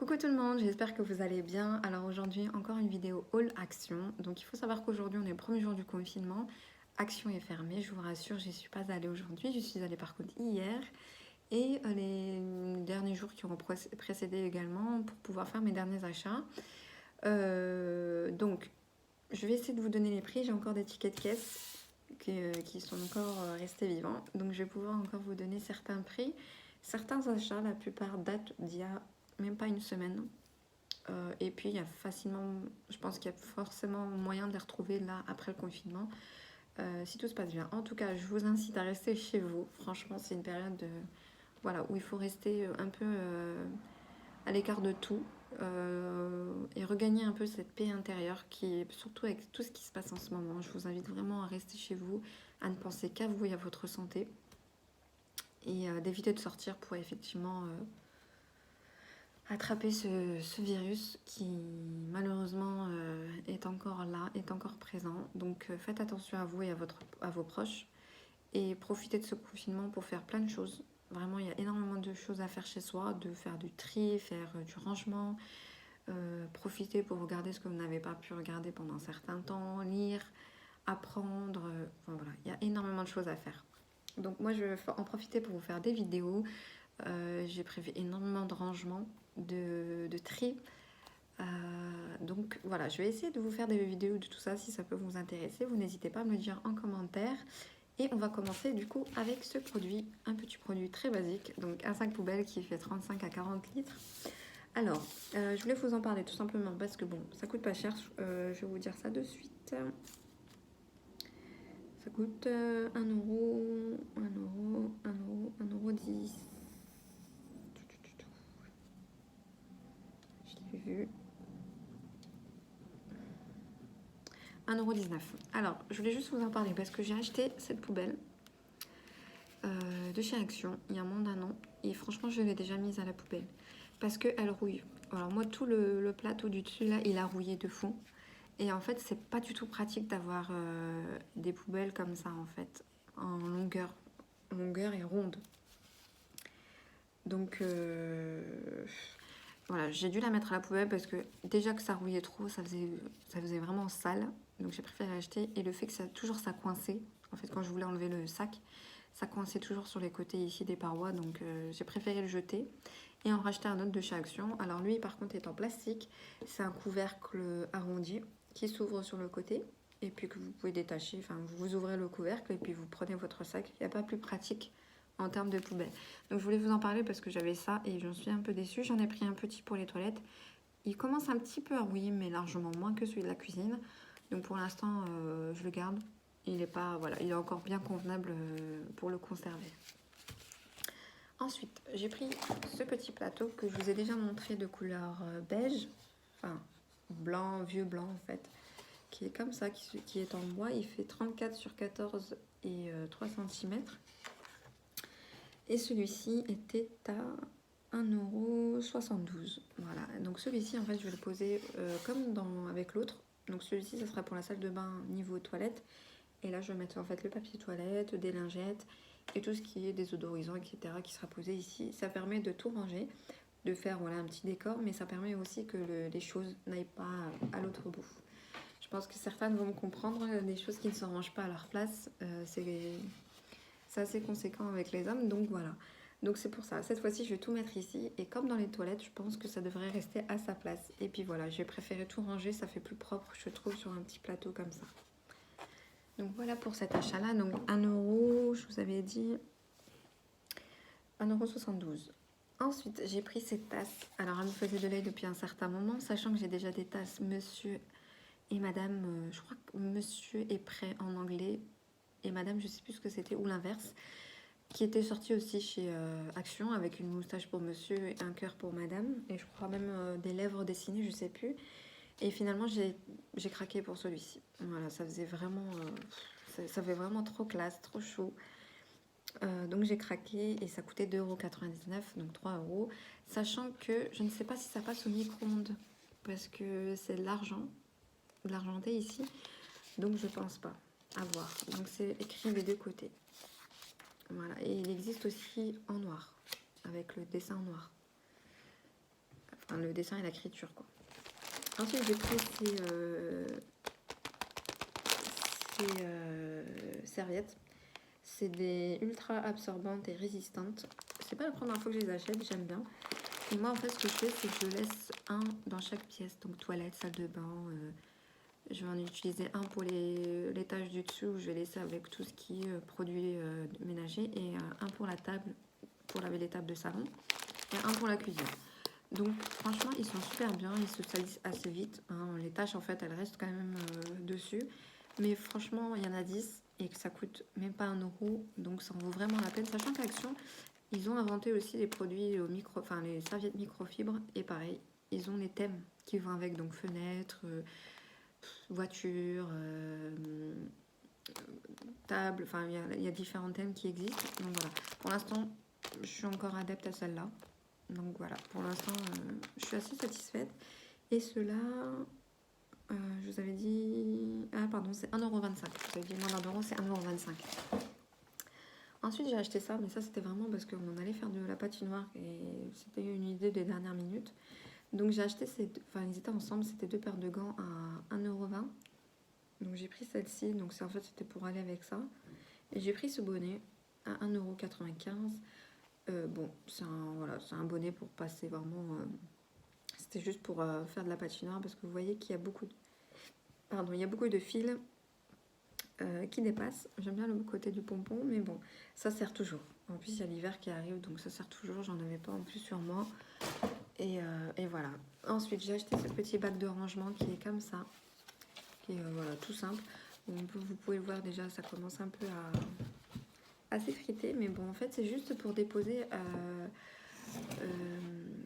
Coucou tout le monde, j'espère que vous allez bien. Alors aujourd'hui, encore une vidéo haul Action. Donc il faut savoir qu'aujourd'hui, on est le premier jour du confinement. Action est fermée, je vous rassure, je n'y suis pas allée aujourd'hui. Je suis allée par contre hier et les derniers jours qui ont précédé également pour pouvoir faire mes derniers achats. Donc je vais essayer de vous donner les prix. J'ai encore des tickets de caisse qui sont encore restés vivants. Donc je vais pouvoir encore vous donner certains prix. Certains achats, la plupart datent d'il y a même pas une semaine. Et puis il y a facilement, je pense qu'il y a forcément moyen de les retrouver là après le confinement, si tout se passe bien. En tout cas, je vous incite à rester chez vous. Franchement, c'est une période voilà, où il faut rester un peu à l'écart de tout et regagner un peu cette paix intérieure qui est surtout avec tout ce qui se passe en ce moment. Je vous invite vraiment à rester chez vous, à ne penser qu'à vous et à votre santé et d'éviter de sortir pour effectivement attraper ce virus qui malheureusement est encore là, est encore présent. Donc faites attention à vous et à vos proches et profitez de ce confinement pour faire plein de choses. Vraiment, il y a énormément de choses à faire chez soi, de faire du tri, faire du rangement, profitez pour regarder ce que vous n'avez pas pu regarder pendant un certain temps, lire, apprendre. Enfin voilà, il y a énormément de choses à faire. Donc moi, je vais en profiter pour vous faire des vidéos. J'ai prévu énormément de rangements, de tri. Donc voilà, je vais essayer de vous faire des vidéos de tout ça si ça peut vous intéresser. Vous n'hésitez pas à me le dire en commentaire. Et on va commencer du coup avec ce produit, un petit produit très basique, donc un sac poubelle qui fait 35 à 40 litres. Alors, je voulais vous en parler tout simplement parce que bon, ça coûte pas cher, je vais vous dire ça de suite. Ça coûte 1€, 1€, 10. Je l'ai vu. 1,19€. Alors, je voulais juste vous en parler parce que j'ai acheté cette poubelle de chez Action il y a moins d'un an et franchement, je l'ai déjà mise à la poubelle parce qu'elle rouille. Alors moi, tout le plateau du dessus là, il a rouillé de fond et en fait, c'est pas du tout pratique d'avoir des poubelles comme ça en fait, en longueur et ronde. Donc voilà, j'ai dû la mettre à la poubelle parce que déjà que ça rouillait trop, ça faisait vraiment sale. Donc j'ai préféré acheter. Et le fait que ça coincé, en fait quand je voulais enlever le sac, ça coinçait toujours sur les côtés ici des parois. Donc j'ai préféré le jeter et en racheter un autre de chez Action. Alors lui par contre est en plastique. C'est un couvercle arrondi qui s'ouvre sur le côté. Et puis que vous pouvez détacher, enfin vous ouvrez le couvercle et puis vous prenez votre sac. Il n'y a pas plus pratique en termes de poubelle. Donc je voulais vous en parler parce que j'avais ça et j'en suis un peu déçue. J'en ai pris un petit pour les toilettes. Il commence un petit peu à rouiller mais largement moins que celui de la cuisine. Donc pour l'instant je le garde. Il est pas, voilà, il est encore bien convenable pour le conserver. Ensuite, j'ai pris ce petit plateau que je vous ai déjà montré de couleur beige, enfin blanc, vieux blanc en fait, qui est comme ça, qui est en bois. Il fait 34 sur 14 et 3 cm. Et celui-ci était à 1,72€. Voilà, donc celui-ci en fait je vais le poser comme avec l'autre. Donc celui-ci ça sera pour la salle de bain niveau toilette. Et là je vais mettre en fait le papier toilette, des lingettes et tout ce qui est désodorisant, etc. qui sera posé ici. Ça permet de tout ranger, de faire voilà, un petit décor, mais ça permet aussi que les choses n'aillent pas à l'autre bout. Je pense que certaines vont me comprendre, des choses qui ne se rangent pas à leur place, c'est assez conséquent avec les hommes, donc voilà. Donc c'est pour ça, cette fois-ci je vais tout mettre ici et comme dans les toilettes je pense que ça devrait rester à sa place. Et puis voilà, j'ai préféré tout ranger, ça fait plus propre je trouve sur un petit plateau comme ça. Donc voilà pour cet achat là, donc 1€, je vous avais dit 1,72€. Ensuite j'ai pris cette tasse, alors elle me faisait de l'œil depuis un certain moment, sachant que j'ai déjà des tasses monsieur et madame, je crois que monsieur est prêt en anglais et madame je sais plus ce que c'était ou l'inverse, qui était sorti aussi chez Action avec une moustache pour monsieur et un cœur pour madame et je crois même des lèvres dessinées, je sais plus. Et finalement j'ai craqué pour celui-ci. Voilà, ça faisait vraiment ça fait vraiment trop classe, trop chaud. Donc j'ai craqué et ça coûtait 2,99€, donc 3€, sachant que je ne sais pas si ça passe au micro-ondes parce que c'est de l'argenté ici, donc je pense pas. À voir. Donc c'est écrit des deux côtés. Voilà, et il existe aussi en noir, avec le dessin en noir. enfin, le dessin et l'écriture, quoi. Ensuite, j'ai pris ces serviettes. C'est des ultra absorbantes et résistantes. C'est pas la première fois que je les achète, j'aime bien. Et moi, en fait, ce que je fais, c'est que je laisse un dans chaque pièce. Donc, toilette, salle de bain. Je vais en utiliser un pour les tâches du dessus, où je vais laisser avec tout ce qui est produits ménagers. Et un pour la table, pour laver les tables de salon. Et un pour la cuisine. Donc, franchement, ils sont super bien. Ils se salissent assez vite. Hein. Les tâches, en fait, elles restent quand même dessus. Mais franchement, il y en a 10 et que ça coûte même pas 1 €. Donc, ça en vaut vraiment la peine. Sachant qu'Action, ils ont inventé aussi les produits les serviettes microfibres. Et pareil, ils ont les thèmes qui vont avec. Donc, fenêtres, voiture, table. Enfin, il y a différents thèmes qui existent. Donc, voilà. Pour l'instant, je suis encore adepte à celle-là. Donc, voilà. Pour l'instant, je suis assez satisfaite. Et ceux-là... je vous avais dit... Ah, pardon, c'est 1,25 €. Je vous avais dit moins d'1 €, c'est 1,25 €. Ensuite, j'ai acheté ça, mais ça, c'était vraiment parce qu'on allait faire de la patinoire et c'était une idée des dernières minutes. Donc, j'ai acheté enfin, ils étaient ensemble, c'était 2 paires de gants à 1,20 €. Donc, j'ai pris celle-ci. Donc, en fait, c'était pour aller avec ça. Et j'ai pris ce bonnet à 1,95 €. Bon, c'est un bonnet pour passer vraiment... C'était juste pour faire de la patinoire parce que vous voyez qu'il y a beaucoup de fils qui dépassent. J'aime bien le côté du pompon, mais bon, ça sert toujours. En plus, il y a l'hiver qui arrive, donc ça sert toujours. J'en avais pas en plus sur moi. Et voilà. Ensuite, j'ai acheté ce petit bac de rangement qui est comme ça. Qui est voilà, tout simple. Vous pouvez le voir déjà, ça commence un peu à s'effriter. Mais bon, en fait, c'est juste pour déposer...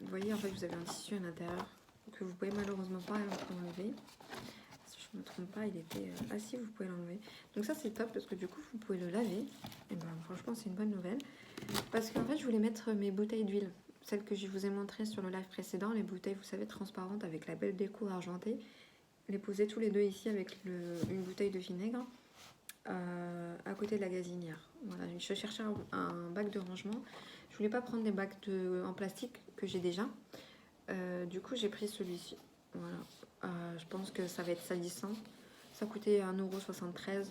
vous voyez, en fait, vous avez un tissu à l'intérieur que vous pouvez malheureusement pas enlever. Si je ne me trompe pas, il était... Ah si, vous pouvez l'enlever. Donc ça, c'est top parce que du coup, vous pouvez le laver. Et ben, franchement, c'est une bonne nouvelle. Parce qu'en fait, je voulais mettre mes bouteilles d'huile. Celles que je vous ai montrées sur le live précédent. Les bouteilles, vous savez, transparentes avec la belle déco argentée. Les poser tous les deux ici avec une bouteille de vinaigre. À côté de la gazinière. Voilà, je cherchais un bac de rangement. Je voulais pas prendre des bacs en plastique que j'ai déjà. Du coup, j'ai pris celui-ci. Voilà. Je pense que ça va être salissant. Ça coûtait 1,73 €.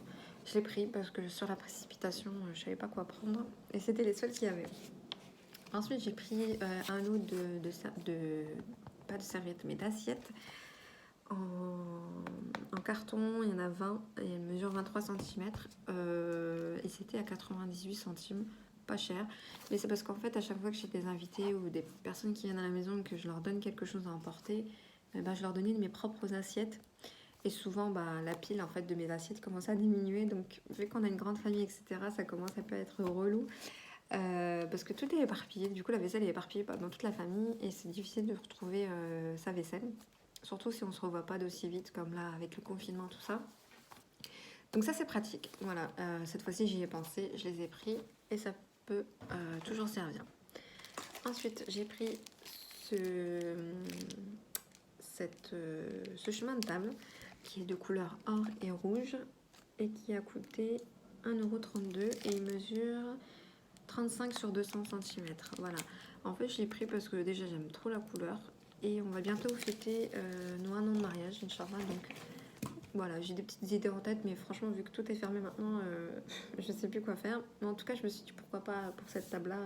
Je l'ai pris parce que sur la précipitation, je savais pas quoi prendre. Et c'était les seuls qu'il y avait. Ensuite, j'ai pris un lot pas de serviettes, mais d'assiettes. En carton, il y en a 20 et elle mesure 23 cm. Et c'était à 98 centimes. Pas cher, mais c'est parce qu'en fait à chaque fois que j'ai des invités ou des personnes qui viennent à la maison et que je leur donne quelque chose à emporter, je leur donnais de mes propres assiettes et souvent la pile en fait de mes assiettes commence à diminuer, donc vu qu'on a une grande famille etc, ça commence à pas être relou parce que tout est éparpillé, du coup la vaisselle est éparpillée dans toute la famille et c'est difficile de retrouver sa vaisselle, surtout si on se revoit pas d'aussi vite comme là avec le confinement tout ça. Donc ça c'est pratique, voilà, cette fois-ci j'y ai pensé, je les ai pris et ça peut toujours servir. Ensuite, j'ai pris ce chemin de table qui est de couleur or et rouge et qui a coûté 1,32 € et il mesure 35 sur 200 cm. Voilà. En fait, je l'ai pris parce que déjà j'aime trop la couleur et on va bientôt fêter nos 1 an de mariage, Inch'Allah. Donc voilà, j'ai des petites idées en tête, mais franchement, vu que tout est fermé maintenant, je ne sais plus quoi faire. Mais en tout cas, je me suis dit pourquoi pas pour cette table-là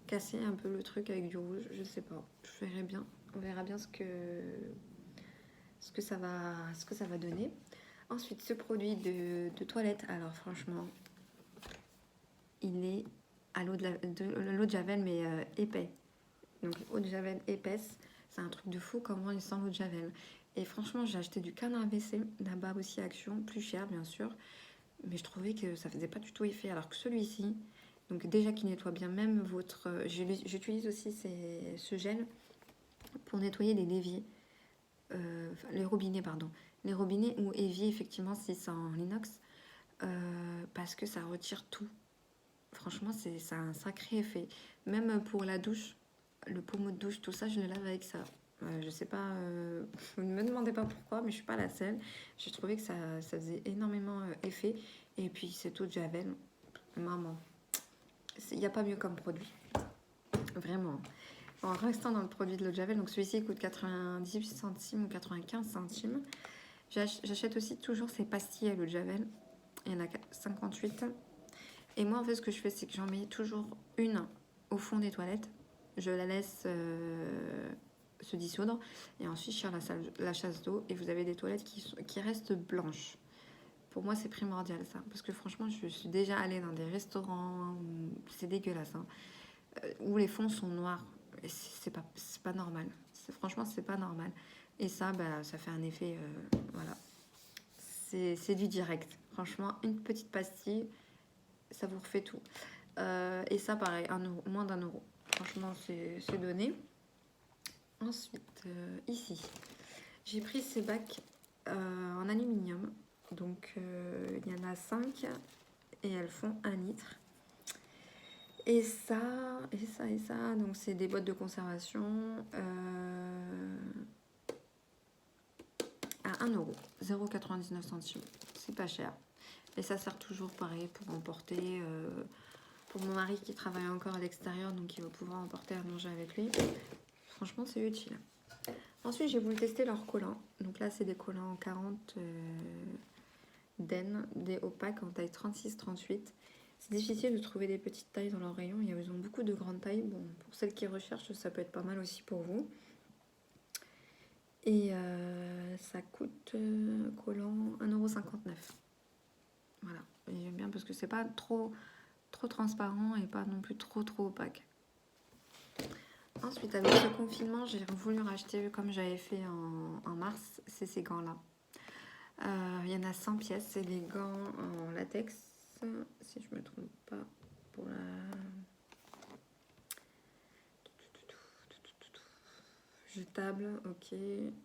casser un peu le truc avec du rouge. Je sais pas, je verrai bien. On verra bien ce que ça va donner. Ensuite, ce produit de toilette, alors franchement, il est à l'eau de Javel, mais épais. Donc, eau de Javel épaisse, c'est un truc de fou comment il sent l'eau de Javel. Et franchement, j'ai acheté du canard WC, là-bas aussi Action, plus cher bien sûr, mais je trouvais que ça faisait pas du tout effet, alors que celui-ci, donc déjà qui nettoie bien même votre... J'utilise aussi ce gel pour nettoyer les l'évier, les robinets pardon, les robinets ou éviers effectivement si c'est en inox, parce que ça retire tout. Franchement, ça a un sacré effet. Même pour la douche, le pommeau de douche, tout ça, je le lave avec ça. Je sais pas, vous ne me demandez pas pourquoi, mais je suis pas la seule. J'ai trouvé que ça faisait énormément effet. Et puis cette eau de Javel, maman, il n'y a pas mieux comme produit. Vraiment. En restant dans le produit de l'eau de Javel, donc celui-ci coûte 98 centimes ou 95 centimes. J'achète aussi toujours ces pastilles à l'eau de Javel. Il y en a 58. Et moi, en fait, ce que je fais, c'est que j'en mets toujours une au fond des toilettes. Je la laisse se dissoudre. Et ensuite, je tire la chasse d'eau. Et vous avez des toilettes qui restent blanches. Pour moi, c'est primordial, ça. Parce que franchement, je suis déjà allée dans des restaurants où c'est dégueulasse, hein, où les fonds sont noirs. C'est pas normal. Franchement, c'est pas normal. Et ça, bah, ça fait un effet... voilà. C'est du direct. Franchement, une petite pastille, ça vous refait tout. Et ça, pareil, moins d'1 €. Franchement, c'est donné. Ensuite, ici, j'ai pris ces bacs en aluminium. Donc, il y en a 5 et elles font 1 litre. Et ça, donc c'est des boîtes de conservation à 1 €, 0,99 centimes. C'est pas cher. Et ça sert toujours pareil pour emporter. Pour mon mari qui travaille encore à l'extérieur, donc il va pouvoir emporter à manger avec lui. Franchement, c'est utile. Ensuite, j'ai voulu tester leurs collants. Donc là, c'est des collants en 40 den, des opaques en taille 36-38. C'est difficile de trouver des petites tailles dans leur rayon. Ils ont beaucoup de grandes tailles. Bon, pour celles qui recherchent, ça peut être pas mal aussi pour vous. Et ça coûte collant 1,59 €. Voilà. Et j'aime bien parce que c'est pas trop transparent et pas non plus trop opaque. Ensuite, avec ce confinement, j'ai voulu racheter, comme j'avais fait en mars, c'est ces gants-là. Il y en a 100 pièces. C'est des gants en latex, si je me trompe pas, pour la... Jetable, ok.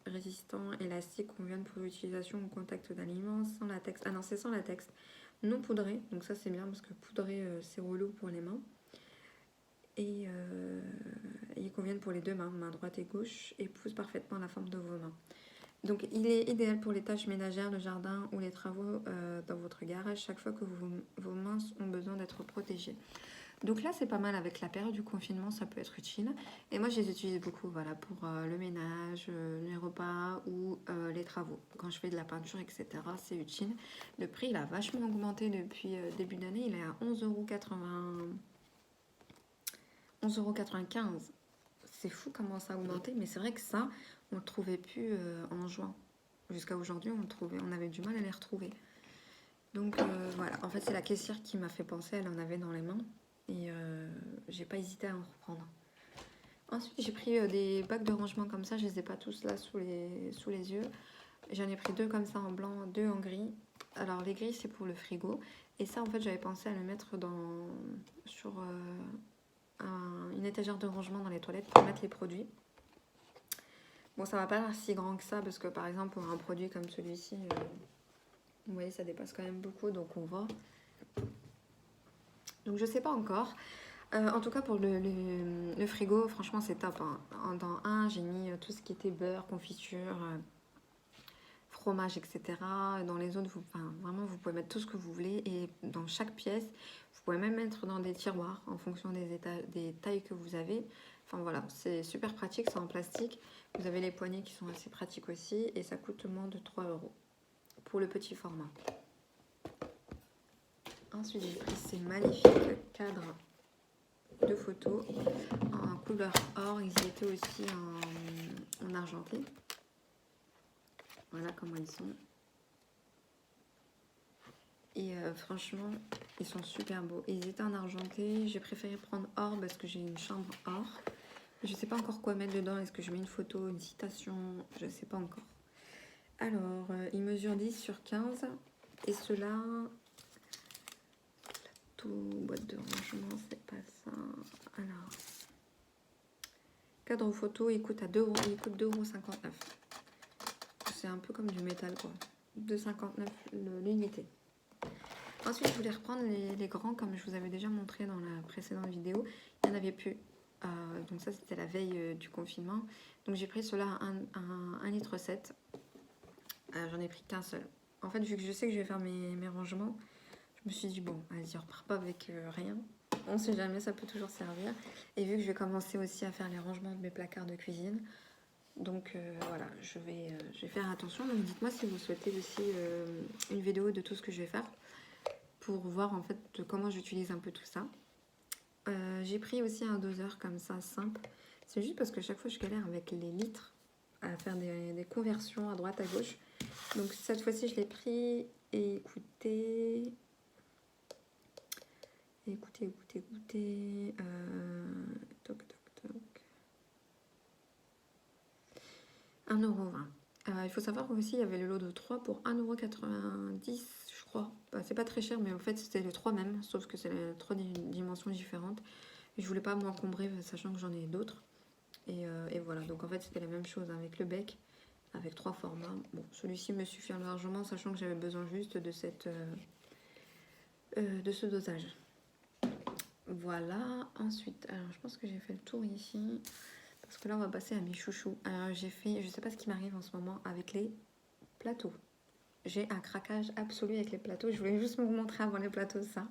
Résistant, élastique, conviennent pour l'utilisation au contact d'aliments, sans latex. Ah non, c'est sans latex. Non poudré, donc ça c'est bien parce que poudré c'est relou pour les mains. Et ils conviennent pour les deux mains, main droite et gauche, et poussent parfaitement la forme de vos mains. Donc il est idéal pour les tâches ménagères, le jardin ou les travaux dans votre garage, chaque fois que vos mains ont besoin d'être protégées. Donc là c'est pas mal avec la période du confinement, ça peut être utile. Et moi je les utilise beaucoup, voilà, pour le ménage, les repas ou les travaux. Quand je fais de la peinture, etc., c'est utile. Le prix il a vachement augmenté depuis début d'année, il est à 11,95 €. C'est fou comment ça a augmenté, mais c'est vrai que ça, on le trouvait plus en juin. Jusqu'à aujourd'hui, on avait du mal à les retrouver. Donc voilà, en fait c'est la caissière qui m'a fait penser, elle en avait dans les mains. Et j'ai pas hésité à en reprendre. Ensuite, j'ai pris des bacs de rangement comme ça. Je les ai pas tous là sous les yeux. J'en ai pris 2 comme ça en blanc, 2 en gris. Alors les gris c'est pour le frigo. Et ça en fait j'avais pensé à le mettre sur une étagère de rangement dans les toilettes pour mettre les produits. Bon, ça va pas être si grand que ça parce que par exemple pour un produit comme celui-ci, vous voyez ça dépasse quand même beaucoup, donc on voit. Donc je sais pas encore. En tout cas pour le frigo, franchement c'est top, hein. Dans un, j'ai mis tout ce qui était beurre, confiture, fromage, etc. Dans les autres, vraiment vous pouvez mettre tout ce que vous voulez. Et dans chaque pièce, vous pouvez même mettre dans des tiroirs en fonction des tailles que vous avez. Enfin voilà, c'est super pratique, c'est en plastique. Vous avez les poignées qui sont assez pratiques aussi. Et ça coûte moins de 3 € pour le petit format. Ensuite, j'ai pris ces magnifiques cadres de photos en couleur or. Ils étaient aussi en argenté. Voilà comment ils sont. Et franchement, ils sont super beaux. Ils étaient en argenté. J'ai préféré prendre or parce que j'ai une chambre or. Je ne sais pas encore quoi mettre dedans. Est-ce que je mets une photo, une citation? Je ne sais pas encore. Alors, ils mesurent 10 sur 15. Et ceux-là... boîte de rangement, c'est pas ça. Alors, cadre photo, il coûte 2 €, il coûte 2,59 €. C'est un peu comme du métal quoi. 2,59 € l'unité. Ensuite, je voulais reprendre les grands comme je vous avais déjà montré dans la précédente vidéo. Il n'y en avait plus. Donc ça, c'était la veille du confinement. Donc j'ai pris ceux-là à 1,7 litre. J'en ai pris qu'un seul. En fait, vu que je sais que je vais faire mes rangements, je me suis dit, bon, vas-y, on repart pas avec rien. On sait jamais, ça peut toujours servir. Et vu que je vais commencer aussi à faire les rangements de mes placards de cuisine, donc voilà, je vais faire attention. Donc dites-moi si vous souhaitez aussi une vidéo de tout ce que je vais faire pour voir en fait comment j'utilise un peu tout ça. J'ai pris aussi un doseur comme ça, simple. C'est juste parce que chaque fois je galère avec les litres à faire des conversions à droite à gauche. Donc cette fois-ci je l'ai pris et écoutez... Toc, toc, toc. 1,20 €. Il faut savoir aussi il y avait le lot de 3 pour 1,90 €, je crois. Bah, c'est pas très cher, mais en fait c'était les 3 mêmes, sauf que c'est les 3 dimensions différentes. Et je voulais pas m'encombrer, sachant que j'en ai d'autres. Et voilà, donc en fait c'était la même chose avec le bec, avec 3 formats. Bon, celui-ci me suffit largement, sachant que j'avais besoin juste de ce dosage. Voilà, ensuite, alors je pense que j'ai fait le tour ici, parce que là on va passer à mes chouchous. Alors j'ai fait, je sais pas ce qui m'arrive en ce moment avec les plateaux. J'ai un craquage absolu avec les plateaux, je voulais juste vous montrer avant les plateaux ça.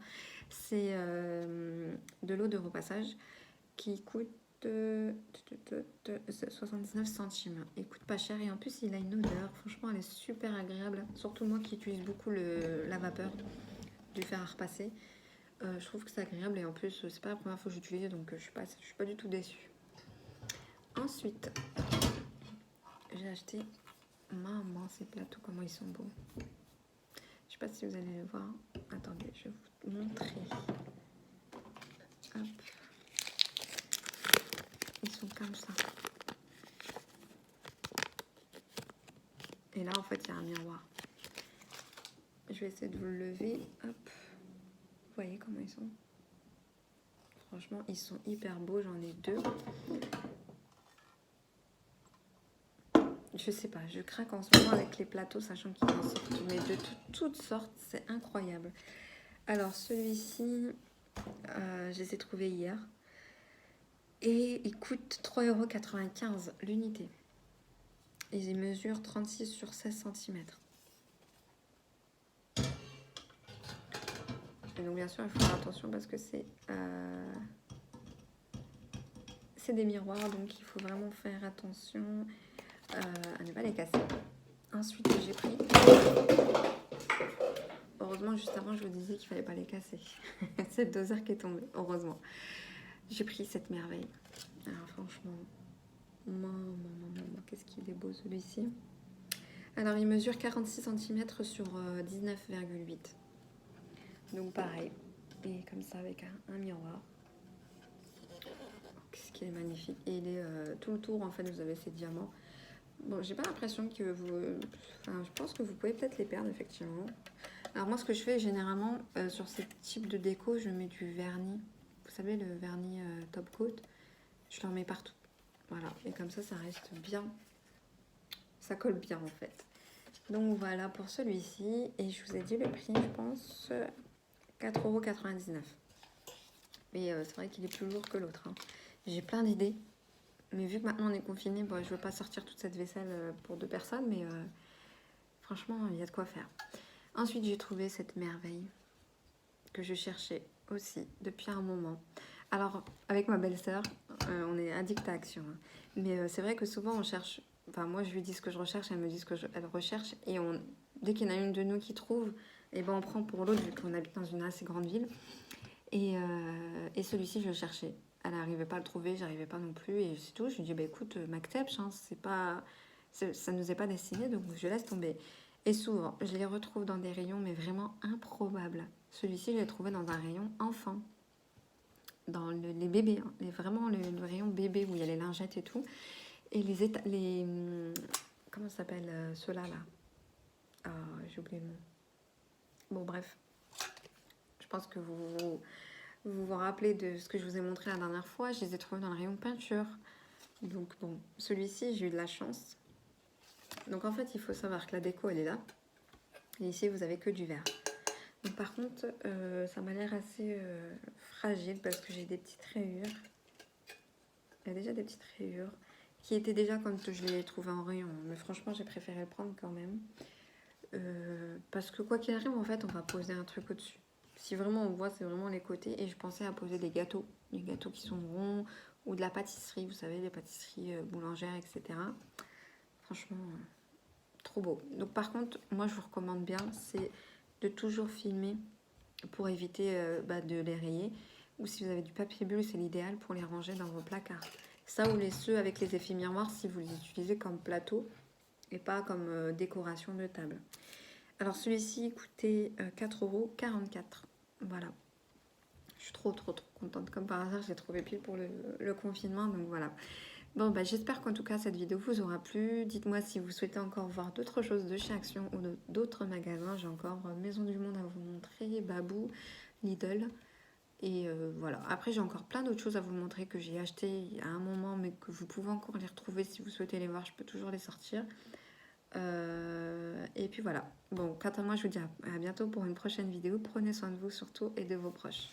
C'est de l'eau de repassage qui coûte 79 centimes. Il coûte pas cher et en plus il a une odeur, franchement elle est super agréable, surtout moi qui utilise beaucoup la vapeur du fer à repasser. Je trouve que c'est agréable et en plus c'est pas la première fois que j'utilise, donc je suis pas du tout déçue. Ensuite j'ai acheté, maman ces plateaux comment ils sont beaux. Je sais pas si vous allez le voir, attendez je vais vous montrer. Hop. Ils sont comme ça. Et là en fait il y a un miroir. Je vais essayer de vous le lever. Hop. Vous voyez comment ils sont? Franchement, ils sont hyper beaux. J'en ai 2. Je sais pas, je craque en ce moment avec les plateaux, sachant qu'ils en sortent, mais de toutes sortes, c'est incroyable. Alors, celui-ci, je les ai trouvés hier. Et il coûte 3,95 € l'unité. Ils mesurent 36 sur 16 cm. Et donc bien sûr il faut faire attention parce que c'est des miroirs, donc il faut vraiment faire attention à ne pas les casser. Ensuite j'ai pris, heureusement juste avant je vous disais qu'il fallait pas les casser. C'est le doseur qui est tombé, heureusement. J'ai pris cette merveille. Alors franchement, maman, qu'est-ce qu'il est beau celui-ci. Alors il mesure 46 cm sur 19,8. Donc pareil, et comme ça avec un miroir. Qu'est-ce qui est magnifique. Et il est tout le tour en fait, vous avez ces diamants. Bon, j'ai pas l'impression que vous... Enfin, je pense que vous pouvez peut-être les perdre effectivement. Alors moi ce que je fais généralement sur ces types de déco, je mets du vernis. Vous savez le vernis top coat. Je l'en mets partout. Voilà, et comme ça reste bien. Ça colle bien en fait. Donc voilà pour celui-ci. Et je vous ai dit le prix, je pense... 4,99 €. Mais c'est vrai qu'il est plus lourd que l'autre. Hein. J'ai plein d'idées. Mais vu que maintenant on est confiné, bon, je veux pas sortir toute cette vaisselle pour 2 personnes. Mais franchement, il y a de quoi faire. Ensuite, j'ai trouvé cette merveille que je cherchais aussi depuis un moment. Alors, avec ma belle-sœur, on est addict à Action. Hein. Mais c'est vrai que souvent on cherche... Enfin, moi je lui dis ce que je recherche, elle me dit ce qu'elle recherche. Et dès qu'il y en a une de nous qui trouve... Et ben on prend pour l'autre vu qu'on habite dans une assez grande ville. Et celui-ci, je le cherchais. Elle n'arrivait pas à le trouver, j'arrivais pas non plus. Et c'est tout. Je lui dis, bah, écoute, m'accepte, hein, ça ne nous est pas destiné, donc je laisse tomber. Et souvent, je les retrouve dans des rayons, mais vraiment improbables. Celui-ci, je l'ai trouvé dans un rayon enfant. Dans les bébés, hein, vraiment le rayon bébé où il y a les lingettes et tout. Et comment ça s'appelle ceux-là, là j'ai oublié le nom. Bon, bref. Je pense que vous vous rappelez de ce que je vous ai montré la dernière fois. Je les ai trouvés dans le rayon peinture. Donc bon, celui-ci, j'ai eu de la chance. Donc en fait, il faut savoir que la déco, elle est là. Et ici, vous avez que du vert. Donc par contre, ça m'a l'air assez fragile parce que j'ai des petites rayures. Il y a déjà des petites rayures qui étaient déjà quand je les trouvais en rayon. Mais franchement, j'ai préféré le prendre quand même. Parce que quoi qu'il arrive, en fait, on va poser un truc au-dessus. Si vraiment on voit, c'est vraiment les côtés. Et je pensais à poser des gâteaux qui sont ronds, ou de la pâtisserie, vous savez, les pâtisseries boulangères, etc. Franchement, trop beau. Donc par contre, moi je vous recommande bien, c'est de toujours filmer pour éviter de les rayer. Ou si vous avez du papier bulle, c'est l'idéal pour les ranger dans vos placards. Ça ou ceux avec les effets miroirs si vous les utilisez comme plateau et pas comme décoration de table. Alors celui-ci coûtait 4,44 €. Voilà. Je suis trop contente. Comme par hasard, j'ai trouvé pile pour le confinement. Donc voilà. Bon, j'espère qu'en tout cas, cette vidéo vous aura plu. Dites-moi si vous souhaitez encore voir d'autres choses de chez Action ou d'autres magasins. J'ai encore Maison du Monde à vous montrer, Babou, Lidl. Et voilà. Après, j'ai encore plein d'autres choses à vous montrer que j'ai acheté à un moment, mais que vous pouvez encore les retrouver si vous souhaitez les voir. Je peux toujours les sortir. Et puis voilà. Bon, quant à moi, je vous dis à bientôt pour une prochaine vidéo. Prenez soin de vous surtout et de vos proches.